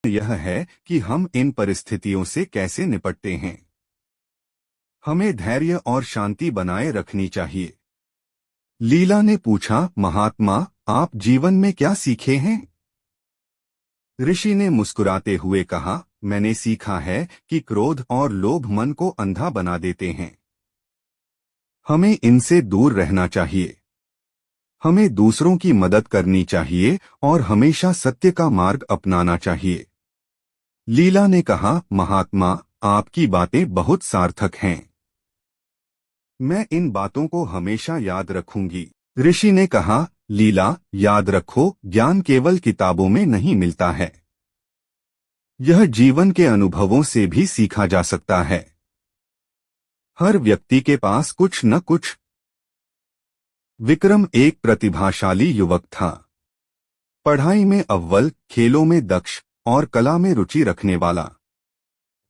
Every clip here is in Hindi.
यह है कि हम इन परिस्थितियों से कैसे निपटते हैं। हमें धैर्य और शांति बनाए रखनी चाहिए। लीला ने पूछा, महात्मा, आप जीवन में क्या सीखे हैं? ऋषि ने मुस्कुराते हुए कहा, मैंने सीखा है कि क्रोध और लोभ मन को अंधा बना देते हैं। हमें इनसे दूर रहना चाहिए। हमें दूसरों की मदद करनी चाहिए और हमेशा सत्य का मार्ग अपनाना चाहिए। लीला ने कहा, महात्मा, आपकी बातें बहुत सार्थक हैं। मैं इन बातों को हमेशा याद रखूंगी। ऋषि ने कहा, लीला, याद रखो, ज्ञान केवल किताबों में नहीं मिलता है। यह जीवन के अनुभवों से भी सीखा जा सकता है। हर व्यक्ति के पास कुछ न कुछ। विक्रम एक प्रतिभाशाली युवक था। पढ़ाई में अव्वल, खेलों में दक्ष और कला में रुचि रखने वाला।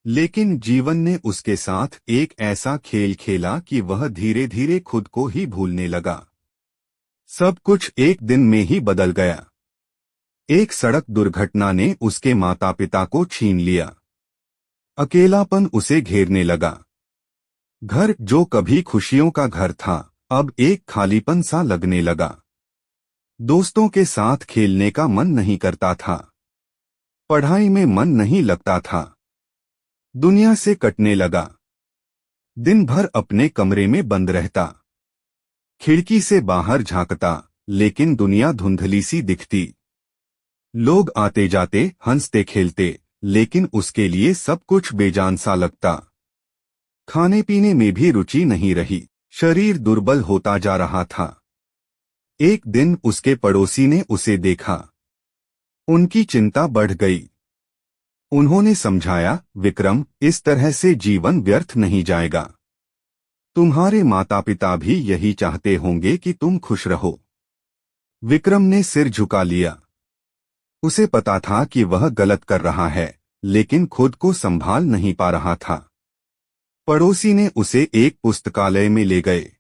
लेकिन जीवन ने उसके साथ एक ऐसा खेल खेला कि वह धीरे धीरे खुद को ही भूलने लगा। सब कुछ एक दिन में ही बदल गया। एक सड़क दुर्घटना ने उसके माता पिता को छीन लिया। अकेलापन उसे घेरने लगा। घर जो कभी खुशियों का घर था, अब एक खालीपन सा लगने लगा। दोस्तों के साथ खेलने का मन नहीं करता था। पढ़ाई में मन नहीं लगता था। दुनिया से कटने लगा। दिन भर अपने कमरे में बंद रहता। खिड़की से बाहर झांकता, लेकिन दुनिया धुंधली सी दिखती। लोग आते जाते, हंसते खेलते, लेकिन उसके लिए सब कुछ बेजान सा लगता। खाने पीने में भी रुचि नहीं रही। शरीर दुर्बल होता जा रहा था। एक दिन उसके पड़ोसी ने उसे देखा। उनकी चिंता बढ़ गई। उन्होंने समझाया, विक्रम, इस तरह से जीवन व्यर्थ नहीं जाएगा। तुम्हारे माता पिता भी यही चाहते होंगे कि तुम खुश रहो। विक्रम ने सिर झुका लिया। उसे पता था कि वह गलत कर रहा है, लेकिन खुद को संभाल नहीं पा रहा था। पड़ोसी ने उसे एक पुस्तकालय में ले गए।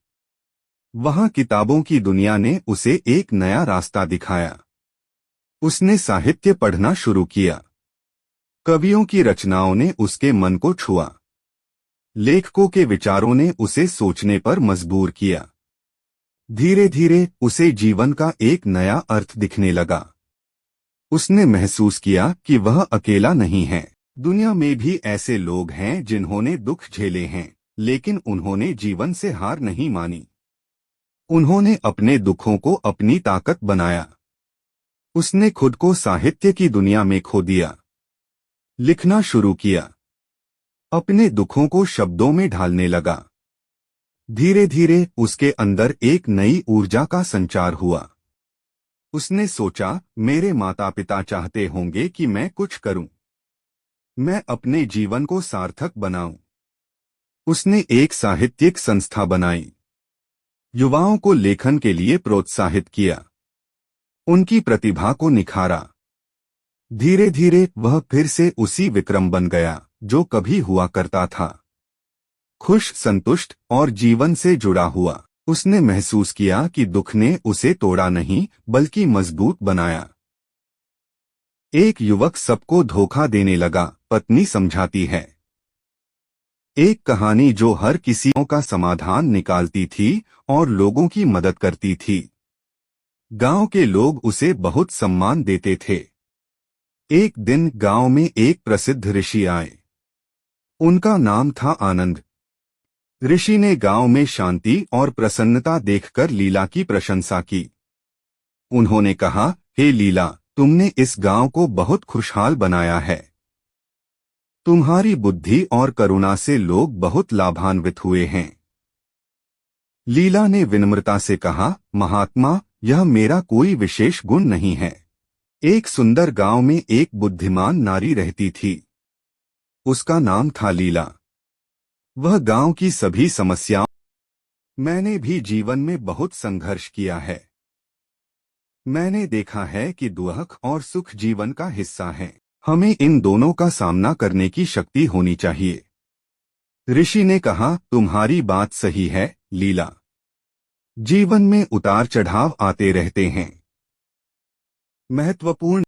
वहां किताबों की दुनिया ने उसे एक नया रास्ता दिखाया। उसने साहित्य पढ़ना शुरू किया। कवियों की रचनाओं ने उसके मन को छुआ। लेखकों के विचारों ने उसे सोचने पर मजबूर किया। धीरे धीरे उसे जीवन का एक नया अर्थ दिखने लगा। उसने महसूस किया कि वह अकेला नहीं है। दुनिया में भी ऐसे लोग हैं जिन्होंने दुख झेले हैं, लेकिन उन्होंने जीवन से हार नहीं मानी। उन्होंने अपने दुखों को अपनी ताकत बनाया। उसने खुद को साहित्य की दुनिया में खो दिया। लिखना शुरू किया। अपने दुखों को शब्दों में ढालने लगा। धीरे धीरे उसके अंदर एक नई ऊर्जा का संचार हुआ। उसने सोचा, मेरे माता पिता चाहते होंगे कि मैं कुछ करूं। मैं अपने जीवन को सार्थक बनाऊं। उसने एक साहित्यिक संस्था बनाई। युवाओं को लेखन के लिए प्रोत्साहित किया। उनकी प्रतिभा को निखारा। धीरे धीरे वह फिर से उसी विक्रम बन गया जो कभी हुआ करता था। खुश, संतुष्ट और जीवन से जुड़ा हुआ। उसने महसूस किया कि दुख ने उसे तोड़ा नहीं, बल्कि मजबूत बनाया। एक युवक सबको धोखा देने लगा, पत्नी समझाती है। एक कहानी जो हर किसी का समाधान निकालती थी और लोगों की मदद करती थी। गांव के लोग उसे बहुत सम्मान देते थे। एक दिन गांव में एक प्रसिद्ध ऋषि आए। उनका नाम था आनंद। ऋषि ने गांव में शांति और प्रसन्नता देखकर लीला की प्रशंसा की। उन्होंने कहा, हे लीला, तुमने इस गांव को बहुत खुशहाल बनाया है। तुम्हारी बुद्धि और करुणा से लोग बहुत लाभान्वित हुए हैं। लीला ने विनम्रता से कहा, महात्मा, यह मेरा कोई विशेष गुण नहीं है। एक सुंदर गांव में एक बुद्धिमान नारी रहती थी। उसका नाम था लीला। वह गांव की सभी समस्याओं। मैंने भी जीवन में बहुत संघर्ष किया है। मैंने देखा है कि दुख और सुख जीवन का हिस्सा है। हमें इन दोनों का सामना करने की शक्ति होनी चाहिए। ऋषि ने कहा, तुम्हारी बात सही है, लीला। जीवन में उतार चढ़ाव आते रहते हैं। महत्वपूर्ण